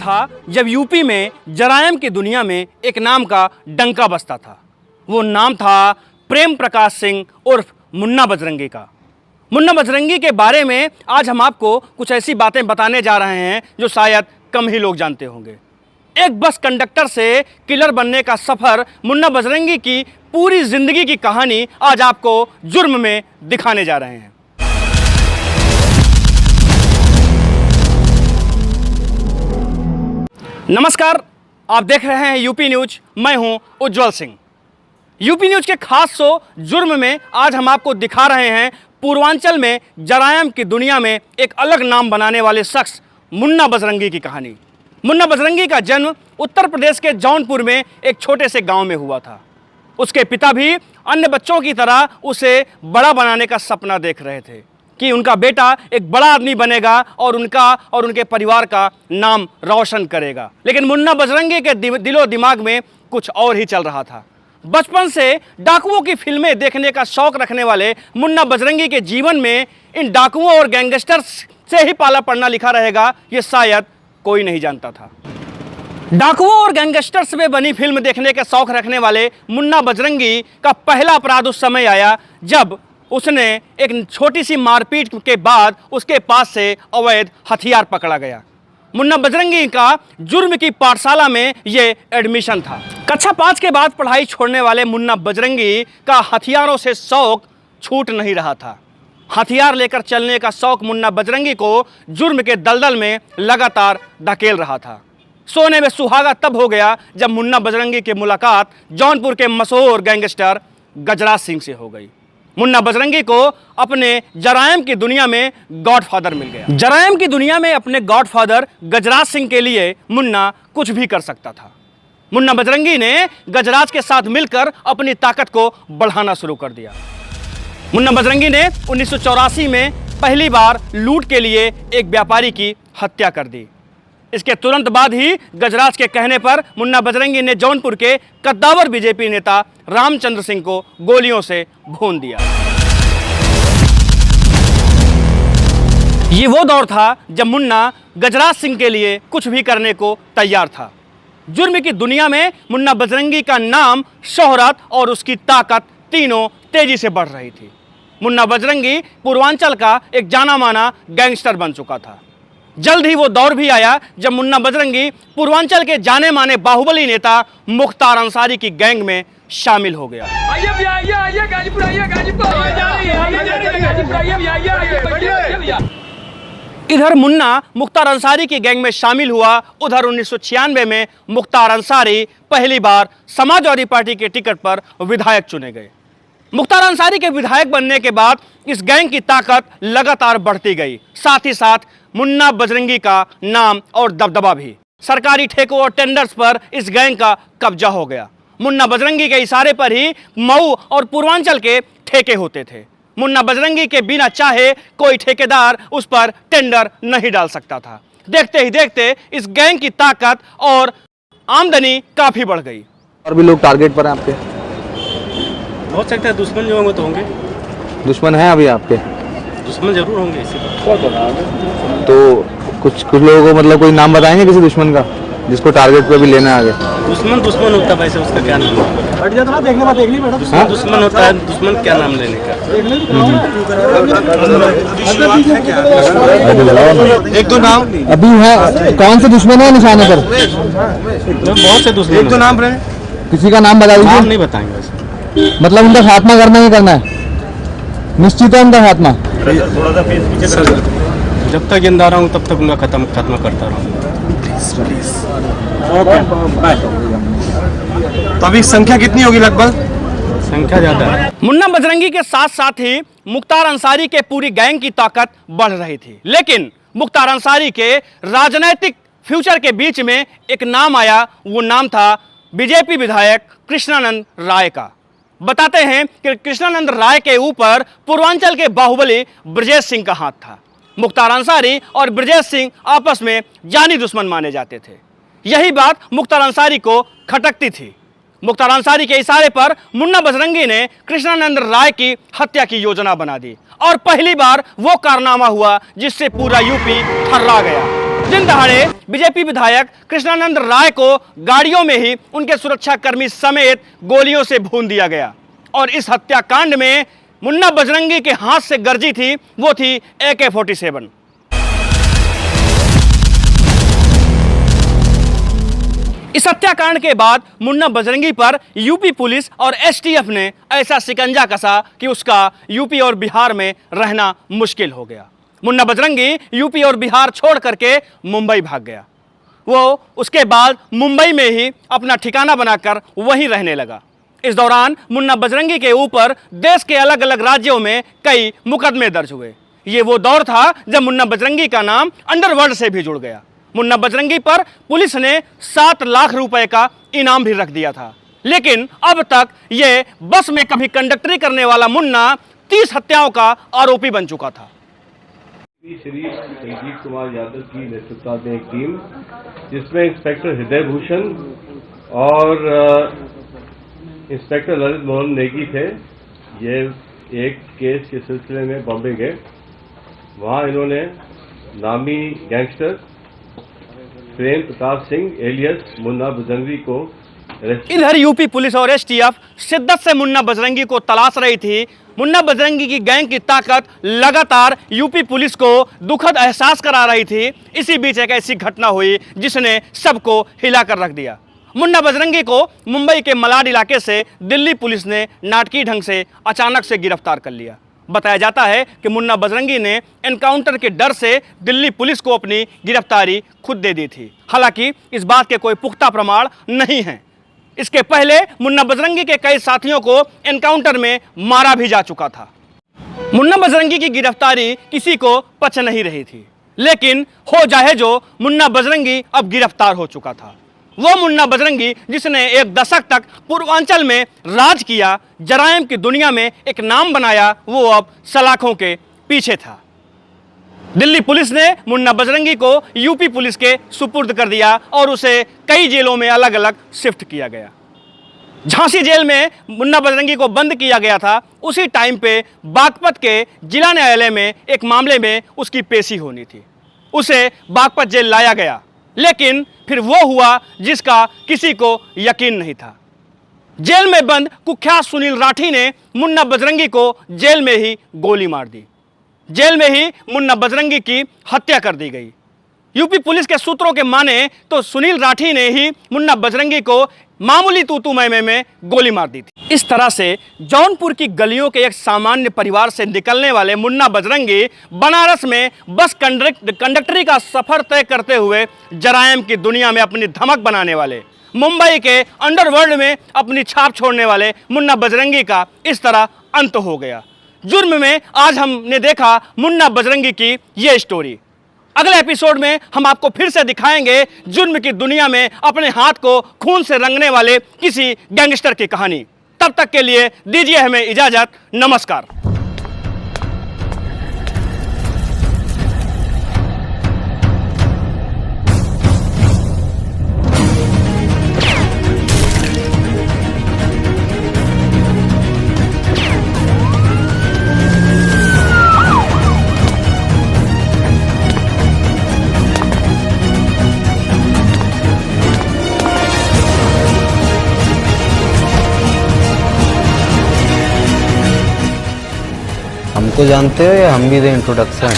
था जब यूपी में जरायम की दुनिया में एक नाम का डंका बजता था। वो नाम था प्रेम प्रकाश सिंह उर्फ मुन्ना बजरंगी का। मुन्ना बजरंगी के बारे में आज हम आपको कुछ ऐसी बातें बताने जा रहे हैं जो शायद कम ही लोग जानते होंगे। एक बस कंडक्टर से किलर बनने का सफ़र, मुन्ना बजरंगी की पूरी ज़िंदगी की कहानी आज आपको जुर्म में दिखाने जा रहे हैं। नमस्कार, आप देख रहे हैं यूपी न्यूज। मैं हूं उज्जवल सिंह। यूपी न्यूज के खास शो जुर्म में आज हम आपको दिखा रहे हैं पूर्वांचल में जरायम की दुनिया में एक अलग नाम बनाने वाले शख्स मुन्ना बजरंगी की कहानी। मुन्ना बजरंगी का जन्म उत्तर प्रदेश के जौनपुर में एक छोटे से गांव में हुआ था। उसके पिता भी अन्य बच्चों की तरह उसे बड़ा बनाने का सपना देख रहे थे कि उनका बेटा एक बड़ा आदमी बनेगा और उनका और उनके परिवार का नाम रोशन करेगा। लेकिन मुन्ना बजरंगी के दिलो दिमाग में कुछ और ही चल रहा था। बचपन से डाकुओं की फिल्में देखने का शौक रखने वाले मुन्ना बजरंगी के जीवन में इन डाकुओं और गैंगस्टर्स से ही पाला पड़ना लिखा रहेगा, ये शायद कोई नहीं जानता था। डाकुओं और गैंगस्टर्स में बनी फिल्म देखने का शौक रखने वाले मुन्ना बजरंगी का पहला अपराध उस समय आया जब उसने एक छोटी सी मारपीट के बाद उसके पास से अवैध हथियार पकड़ा गया। मुन्ना बजरंगी का जुर्म की पाठशाला में ये एडमिशन था। कक्षा 5 के बाद पढ़ाई छोड़ने वाले मुन्ना बजरंगी का हथियारों से शौक छूट नहीं रहा था। हथियार लेकर चलने का शौक मुन्ना बजरंगी को जुर्म के दलदल में लगातार धकेल रहा था। सोने में सुहागा तब हो गया जब मुन्ना बजरंगी की मुलाकात जौनपुर के मशहूर गैंगस्टर गजराज सिंह से हो गई। मुन्ना बजरंगी को अपने जरायम की दुनिया में गॉडफादर मिल गया। जरायम की दुनिया में अपने गॉडफादर गजराज सिंह के लिए मुन्ना कुछ भी कर सकता था। मुन्ना बजरंगी ने गजराज के साथ मिलकर अपनी ताकत को बढ़ाना शुरू कर दिया। मुन्ना बजरंगी ने 1984 में पहली बार लूट के लिए एक व्यापारी की हत्या कर दी। इसके तुरंत बाद ही गजराज के कहने पर मुन्ना बजरंगी ने जौनपुर के कद्दावर बीजेपी नेता रामचंद्र सिंह को गोलियों से भून दिया। ये वो दौर था जब मुन्ना गजराज सिंह के लिए कुछ भी करने को तैयार था। जुर्म की दुनिया में मुन्ना बजरंगी का नाम, शोहरत और उसकी ताकत तीनों तेजी से बढ़ रही थी। मुन्ना बजरंगी पूर्वांचल का एक जाना माना गैंगस्टर बन चुका था। जल्द ही वो दौर भी आया जब मुन्ना बजरंगी पूर्वांचल के जाने माने बाहुबली नेता मुख्तार अंसारी की गैंग में शामिल हो गया। इधर मुन्ना मुख्तार अंसारी की गैंग में शामिल हुआ, उधर 1996 में मुख्तार अंसारी पहली बार समाजवादी पार्टी के टिकट पर विधायक चुने गए। मुख्तार अंसारी के विधायक बनने के बाद इस गैंग की ताकत लगातार बढ़ती गई। साथ ही साथ मुन्ना बजरंगी का नाम और दबदबा भी। सरकारी ठेकों और टेंडर्स पर इस गैंग का कब्जा हो गया। मुन्ना बजरंगी के इशारे पर ही मऊ और पूर्वांचल के ठेके होते थे। मुन्ना बजरंगी के बिना चाहे कोई ठेकेदार उस पर टेंडर नहीं डाल सकता था। देखते ही देखते इस गैंग की ताकत और आमदनी काफी बढ़ गई। और भी लोग टारगेट पर हैं आपके? हो सकता है दुश्मन जो होंगे तो होंगे। दुश्मन है अभी आपके? दुश्मन जरूर होंगे इसी पर। तो कुछ लोगों को मतलब कोई नाम बताएंगे किसी दुश्मन का जिसको टारगेट पे भी लेना आगे? दुश्मन होता है वैसे उसका क्या नाम है? दुश्मन होता है, दुश्मन क्या नाम लेने का। एक दो नाम अभी है। कौन से दुश्मन है निशाने पर? बहुत से दुश्मन। एक दो नाम रहे, किसी का नाम बता दीजिए। नहीं बताएंगे वैसे। मतलब उनका खात्मा करना ही करना है, निश्चित है उनका खात्मा। जब तक जिंदा रहा हूँ तब तक उनका खत्म करता रहूँ। तो अभी संख्या कितनी होगी लगभग? संख्या ज्यादा है। मुन्ना बजरंगी के साथ साथ ही मुख्तार अंसारी के पूरी गैंग की ताकत बढ़ रही थी। लेकिन मुख्तार अंसारी के राजनीतिक फ्यूचर के बीच में एक नाम आया। वो नाम था बीजेपी विधायक कृष्णानंद राय का। बताते हैं कि कृष्णानंद राय के ऊपर पूर्वांचल के बाहुबली ब्रजेश सिंह का हाथ था। मुख्तार अंसारी और ब्रजेश सिंह आपस में जानी दुश्मन माने जाते थे। यही बात मुख्तार अंसारी को खटकती थी। मुख्तार अंसारी के इशारे पर मुन्ना बजरंगी ने कृष्णानंद राय की हत्या की योजना बना दी और पहली बार वो कारनामा हुआ जिससे पूरा यूपी थर्रा गया। दिन दहाड़े बीजेपी विधायक कृष्णानंद राय को गाड़ियों में ही उनके सुरक्षाकर्मी समेत गोलियों से भून दिया गया। और इस हत्याकांड में मुन्ना बजरंगी के हाथ से गर्जी थी, वो थी AK-47। इस हत्याकांड के बाद मुन्ना बजरंगी पर यूपी पुलिस और STF ने ऐसा शिकंजा कसा कि उसका यूपी और बिहार में रहना मुश्किल हो गया। मुन्ना बजरंगी यूपी और बिहार छोड़ करके मुंबई भाग गया। वो उसके बाद मुंबई में ही अपना ठिकाना बनाकर वहीं रहने लगा। इस दौरान मुन्ना बजरंगी के ऊपर देश के अलग अलग राज्यों में कई मुकदमे दर्ज हुए। ये वो दौर था जब मुन्ना बजरंगी का नाम अंडरवर्ल्ड से भी जुड़ गया। मुन्ना बजरंगी पर पुलिस ने 7 लाख रुपए का इनाम भी रख दिया था। लेकिन अब तक ये बस में कभी कंडक्टरी करने वाला मुन्ना 30 हत्याओं का आरोपी बन चुका था। श्री संजीव कुमार यादव की नेतृत्व में एक टीम, जिसमें इंस्पेक्टर हृदय भूषण और इंस्पेक्टर ललित मोहन नेगी थे। ये एक केस के सिलसिले में बॉम्बे गए। वहां इन्होंने नामी गैंगस्टर प्रेम प्रकाश सिंह एलियस मुन्ना बजरंगी को इधर यूपी पुलिस और STF शिद्दत से मुन्ना बजरंगी को तलाश रही थी। मुन्ना बजरंगी की गैंग की ताकत लगातार यूपी पुलिस को दुखद एहसास करा रही थी। इसी बीच एक ऐसी घटना हुई जिसने सबको हिला कर रख दिया। मुन्ना बजरंगी को मुंबई के मलाड इलाके से दिल्ली पुलिस ने नाटकीय ढंग से अचानक से गिरफ्तार कर लिया। बताया जाता है कि मुन्ना बजरंगी ने एनकाउंटर के डर से दिल्ली पुलिस को अपनी गिरफ्तारी खुद दे दी थी। हालांकि इस बात के कोई पुख्ता प्रमाण नहीं हैं। इसके पहले मुन्ना बजरंगी के कई साथियों को एनकाउंटर में मारा भी जा चुका था। मुन्ना बजरंगी की गिरफ्तारी किसी को पच नहीं रही थी, लेकिन हो जाए जो, मुन्ना बजरंगी अब गिरफ्तार हो चुका था। वो मुन्ना बजरंगी जिसने एक दशक तक पूर्वांचल में राज किया, जराइम की दुनिया में एक नाम बनाया, वो अब सलाखों के पीछे था। दिल्ली पुलिस ने मुन्ना बजरंगी को यूपी पुलिस के सुपुर्द कर दिया और उसे कई जेलों में अलग अलग शिफ्ट किया गया। झांसी जेल में मुन्ना बजरंगी को बंद किया गया था। उसी टाइम पे बागपत के जिला न्यायालय में एक मामले में उसकी पेशी होनी थी। उसे बागपत जेल लाया गया, लेकिन फिर वो हुआ जिसका किसी को यकीन नहीं था। जेल में बंद कुख्यात सुनील राठी ने मुन्ना बजरंगी को जेल में ही गोली मार दी। जेल में ही मुन्ना बजरंगी की हत्या कर दी गई। यूपी पुलिस के सूत्रों के माने तो सुनील राठी ने ही मुन्ना बजरंगी को मामूली तूतू मैमे में गोली मार दी थी। इस तरह से जौनपुर की गलियों के एक सामान्य परिवार से निकलने वाले मुन्ना बजरंगी बनारस में बस कंडक्टरी का सफर तय करते हुए जराइम की दुनिया में अपनी धमक बनाने वाले, मुंबई के अंडरवर्ल्ड में अपनी छाप छोड़ने वाले मुन्ना बजरंगी का इस तरह अंत हो गया। जुर्म में आज हमने देखा मुन्ना बजरंगी की ये स्टोरी। अगले एपिसोड में हम आपको फिर से दिखाएंगे जुर्म की दुनिया में अपने हाथ को खून से रंगने वाले किसी गैंगस्टर की कहानी। तब तक के लिए दीजिए हमें इजाजत। नमस्कार। हमको जानते हो या हम भी दे इंट्रोडक्शन?